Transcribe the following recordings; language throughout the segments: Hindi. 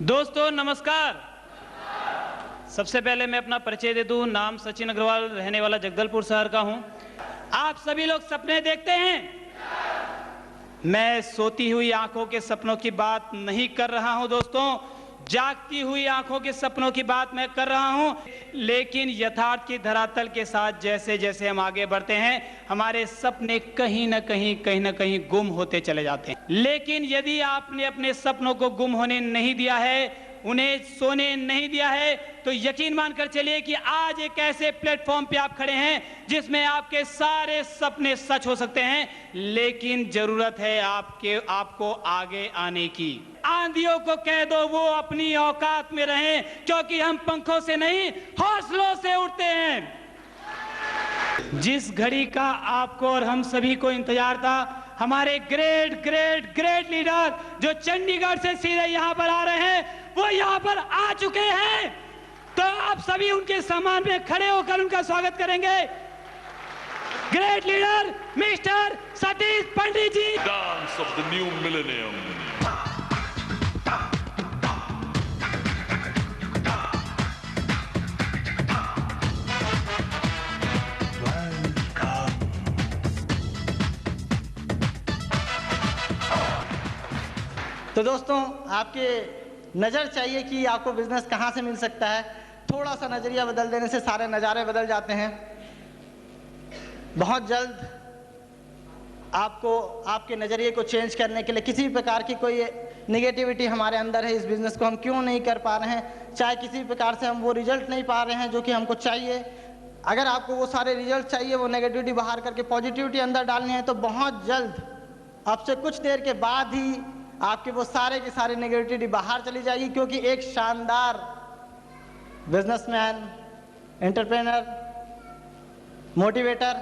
दोस्तों नमस्कार। सबसे पहले मैं अपना परिचय दे दूं। नाम सचिन अग्रवाल, रहने वाला जगदलपुर शहर का हूं। आप सभी लोग सपने देखते हैं। मैं सोती हुई आंखों के सपनों की बात नहीं कर रहा हूं दोस्तों, जागती हुई आंखों के सपनों की बात मैं कर रहा हूं। लेकिन यथार्थ की धरातल के साथ जैसे जैसे हम आगे बढ़ते हैं, हमारे सपने कहीं ना कहीं गुम होते चले जाते हैं। लेकिन यदि आपने अपने सपनों को गुम होने नहीं दिया है, उन्हें सोने नहीं दिया है, तो यकीन मानकर चलिए कि आज एक ऐसे प्लेटफॉर्म पे आप खड़े हैं जिसमें आपके सारे सपने सच हो सकते हैं। लेकिन जरूरत है आपको आगे आने की। आंधियों को कह दो वो अपनी औकात में रहें, क्योंकि हम पंखों से नहीं हौसलों से उड़ते हैं। जिस घड़ी का आपको और हम सभी को इंतजार था, हमारे ग्रेट लीडर जो चंडीगढ़ से सीधे यहाँ पर आ रहे हैं, वो यहाँ पर आ चुके हैं। तो आप सभी उनके सम्मान में खड़े होकर उनका स्वागत करेंगे। Great leader mister Satish Pandit ji. Dance of the new millennium. तो दोस्तों, आपके नज़र चाहिए कि आपको बिजनेस कहाँ से मिल सकता है। थोड़ा सा नज़रिया बदल देने से सारे नज़ारे बदल जाते हैं। बहुत जल्द आपको आपके नज़रिए को चेंज करने के लिए किसी भी प्रकार की कोई नेगेटिविटी हमारे अंदर है, इस बिज़नेस को हम क्यों नहीं कर पा रहे हैं, चाहे किसी भी प्रकार से हम वो रिजल्ट नहीं पा रहे हैं जो कि हमको चाहिए। अगर आपको वो सारे रिजल्ट चाहिए, वो नेगेटिविटी बाहर करके पॉजिटिविटी अंदर डालनी है, तो बहुत जल्द आपसे कुछ देर के बाद ही आपके वो सारे की सारी नेगेटिविटी बाहर चली जाएगी। क्योंकि एक शानदार बिजनेसमैन, एंटरप्रेनर, मोटिवेटर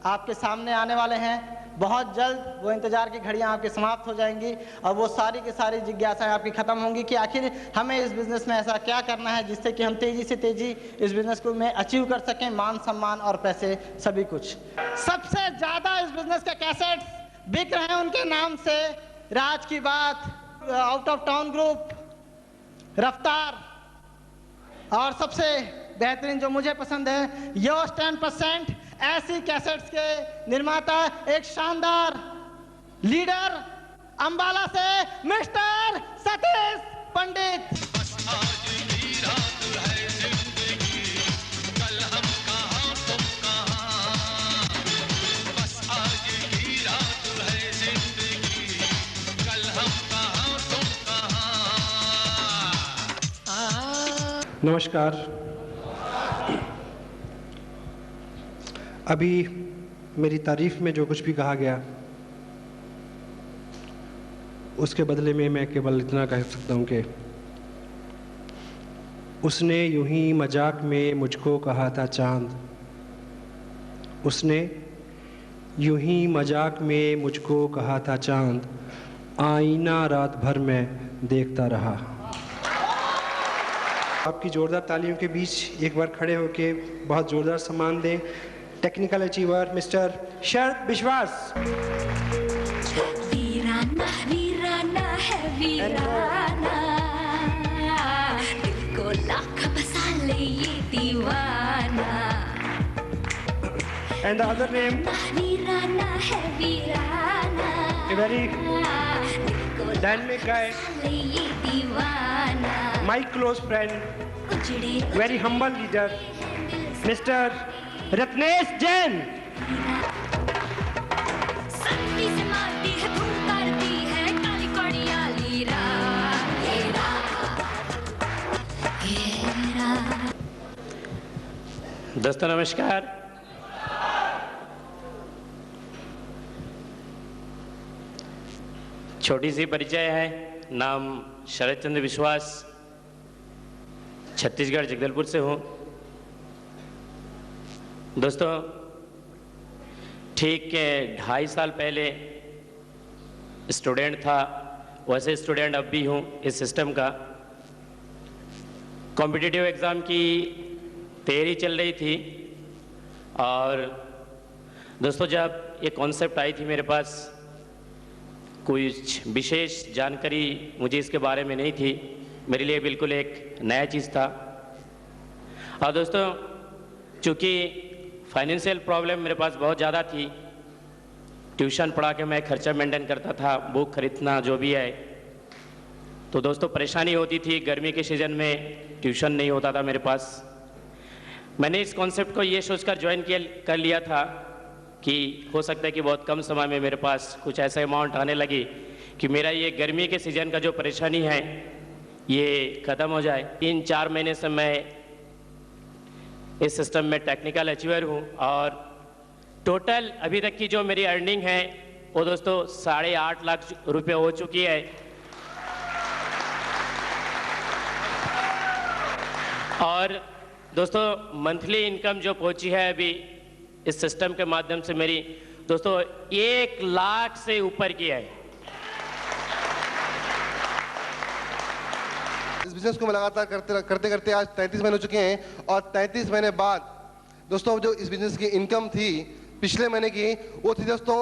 आपके सामने आने वाले हैं। बहुत जल्द वो इंतजार की घड़ियां आपकी समाप्त हो जाएंगी और वो सारी की सारी जिज्ञासाएं आपकी खत्म होंगी कि आखिर हमें इस बिजनेस में ऐसा क्या करना है जिससे कि हम तेजी से तेजी इस बिजनेस को में अचीव कर सकें, मान सम्मान और पैसे सभी कुछ। सबसे ज्यादा इस बिजनेस के कैसेट्स बिक रहे हैं उनके नाम से। राज की बात, आउट ऑफ टाउन ग्रुप, रफ्तार, और सबसे बेहतरीन जो मुझे पसंद है, योस 10%। ऐसी कैसेट्स के निर्माता एक शानदार लीडर अंबाला से मिस्टर सतीश पंडित। नमस्कार। अभी मेरी तारीफ में जो कुछ भी कहा गया, उसके बदले में मैं केवल इतना कह सकता हूँ कि उसने यूं ही मजाक में मुझको कहा था चांद, उसने यूं ही मजाक में मुझको कहा था चांद, आईना रात भर में देखता रहा। आपकी जोरदार तालियों के बीच एक बार खड़े होके बहुत जोरदार सम्मान दें टेक्निकल अचीवर मिस्टर शरद विश्वास। वीराना वीराना है वीराना, दिल को लाख बसा ले ये दीवाना। And the other name, वीराना है वीराना, a very dynamic guy, ये दीवाना। my close friend, उजड़े very humble leader, Mr. Ratnesh Jain. सख्ती से मारती है, धूम करती है, काली कड़िया लीरा हेरा हेरा। दोस्तों नमस्कार। छोटी सी परिचय है। नाम शरद चंद्र विश्वास, छत्तीसगढ़ जगदलपुर से हूँ। दोस्तों, ठीक 2.5 साल पहले स्टूडेंट था, वैसे स्टूडेंट अब भी हूँ इस सिस्टम का। कॉम्पिटिटिव एग्ज़ाम की तैयारी चल रही थी और दोस्तों जब ये कॉन्सेप्ट आई थी मेरे पास, कुछ विशेष जानकारी मुझे इसके बारे में नहीं थी, मेरे लिए बिल्कुल एक नया चीज़ था। और दोस्तों, चूँकि फाइनेंशियल प्रॉब्लम मेरे पास बहुत ज़्यादा थी, ट्यूशन पढ़ा के मैं खर्चा मेंटेन करता था, बुक खरीदना जो भी है, तो दोस्तों परेशानी होती थी। गर्मी के सीज़न में ट्यूशन नहीं होता था मेरे पास। मैंने इस कॉन्सेप्ट को ये सोचकर ज्वाइन कर लिया था कि हो सकता है कि बहुत कम समय में मेरे पास कुछ ऐसा अमाउंट आने लगी कि मेरा ये गर्मी के सीज़न का जो परेशानी है ये ख़त्म हो जाए। 3-4 महीने से मैं इस सिस्टम में टेक्निकल अचीवर हूँ और टोटल अभी तक की जो मेरी अर्निंग है वो दोस्तों 8.5 लाख रुपए हो चुकी है। और दोस्तों मंथली इनकम जो पहुंची है अभी इस सिस्टम के माध्यम से मेरी दोस्तों 1 लाख से ऊपर की है। इस बिजनेस को मैं लगातार करते करते आज 33 महीने हो चुके हैं और 33 महीने बाद दोस्तों जो इस बिजनेस की इनकम थी पिछले महीने की वो थी दोस्तों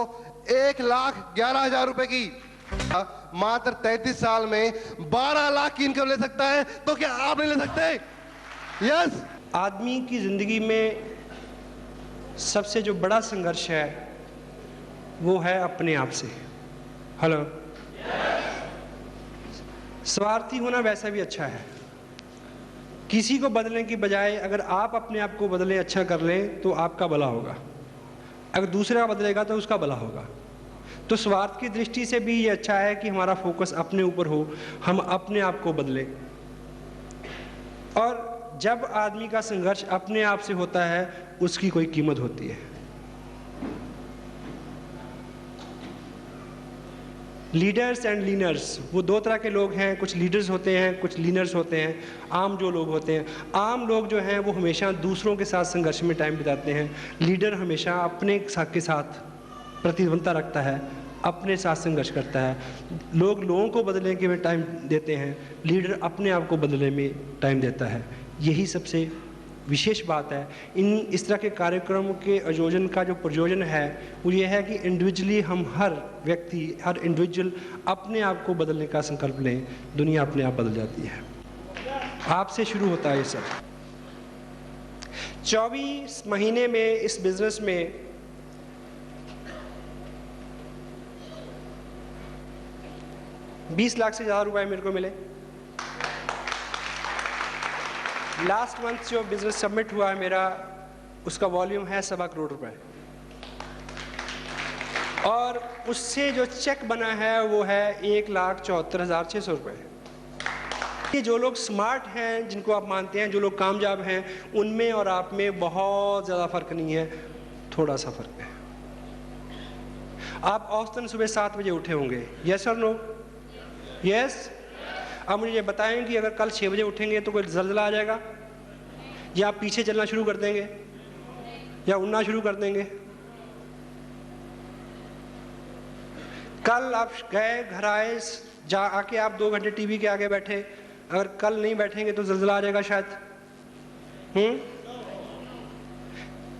1,11,000 रुपए की। मात्र 33 साल में 12 लाख की इनकम ले सकता है, तो क्या आप नहीं ले सकते? यस। आदमी की ज़िंदगी में सबसे जो बड़ा संघर्ष है वो है अपने आप से। हेलो, स्वार्थी होना वैसा भी अच्छा है। किसी को बदलने की बजाय अगर आप अपने आप को बदलें, अच्छा कर लें, तो आपका भला होगा। अगर दूसरा बदलेगा तो उसका भला होगा। तो स्वार्थ की दृष्टि से भी ये अच्छा है कि हमारा फोकस अपने ऊपर हो, हम अपने आप को बदलें। और जब आदमी का संघर्ष अपने आप से होता है उसकी कोई कीमत होती है। लीडर्स एंड लीनर्स, वो 2 तरह के लोग हैं। कुछ लीडर्स होते हैं, कुछ लीनर्स होते हैं। आम जो लोग होते हैं, आम लोग जो हैं वो हमेशा दूसरों के साथ संघर्ष में टाइम बिताते हैं। लीडर हमेशा अपने के साथ प्रतिबद्धता रखता है, अपने साथ संघर्ष करता है। लोगों को बदलने के में टाइम देते हैं, लीडर अपने आप को बदलने में टाइम देता है। यही सबसे विशेष बात है इस तरह के कार्यक्रमों के आयोजन का। जो प्रयोजन है वो ये है कि इंडिविजुअली हम हर व्यक्ति, हर इंडिविजुअल अपने आप को बदलने का संकल्प लें, दुनिया अपने आप बदल जाती है। आपसे शुरू होता है ये सब। 24 महीने में इस बिजनेस में 20 लाख से ज़्यादा रुपए मेरे को मिले। लास्ट मंथ जो बिजनेस सबमिट हुआ है मेरा, उसका वॉल्यूम है 1.25 करोड़ रुपए, और उससे जो चेक बना है वो है 1,74,600 रुपए। ये जो लोग स्मार्ट हैं, जिनको आप मानते हैं, जो लोग कामयाब हैं, उनमें और आप में बहुत ज़्यादा फर्क नहीं है, थोड़ा सा फर्क है। आप औसतन सुबह 7 बजे उठे होंगे, यस और नो? यस। अब मुझे ये बताएं कि अगर कल 6 बजे उठेंगे तो कोई ज़लज़ला आ जाएगा, या आप पीछे चलना शुरू कर देंगे, या उड़ना शुरू कर देंगे? कल आप गए, घर आए, आके आप 2 घंटे टीवी के आगे बैठे, अगर कल नहीं बैठेंगे तो ज़लज़ला आ जाएगा शायद।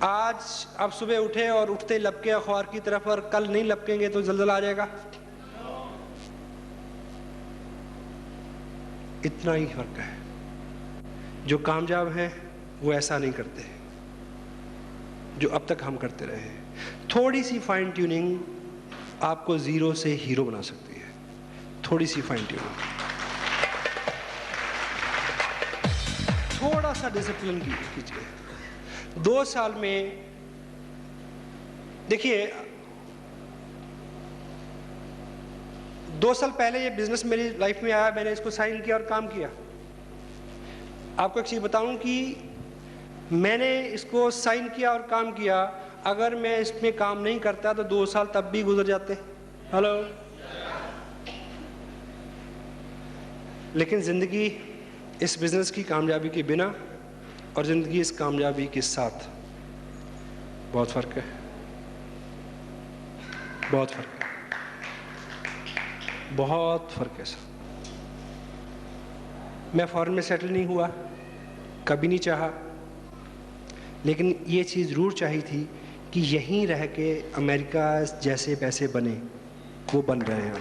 आज आप सुबह उठे और उठते लपके अखबार की तरफ, और कल नहीं लपकेंगे तो ज़लज़ला आ जाएगा। इतना ही फर्क है। जो कामयाब हैं वो ऐसा नहीं करते जो अब तक हम करते रहे हैं। थोड़ी सी फाइन ट्यूनिंग आपको ज़ीरो से हीरो बना सकती है। थोड़ी सी फाइन ट्यूनिंग, थोड़ा सा डिसिप्लिन कीजिए। 2 साल में देखिए, 2 साल पहले ये बिजनेस मेरी लाइफ में आया, मैंने इसको साइन किया और काम किया। आपको एक चीज़ बताऊं कि मैंने इसको साइन किया और काम किया, अगर मैं इसमें काम नहीं करता तो 2 साल तब भी गुजर जाते। हेलो। लेकिन ज़िंदगी इस बिज़नेस की कामयाबी के बिना और ज़िंदगी इस कामयाबी के साथ बहुत फ़र्क है, बहुत फ़र्क है, बहुत फ़र्क है सर। मैं फ़ॉरेन में सेटल नहीं हुआ, कभी नहीं चाहा, लेकिन ये चीज़ ज़रूर चाहिए थी कि यहीं रह के अमेरिका जैसे पैसे बने, वो बन रहे हैं।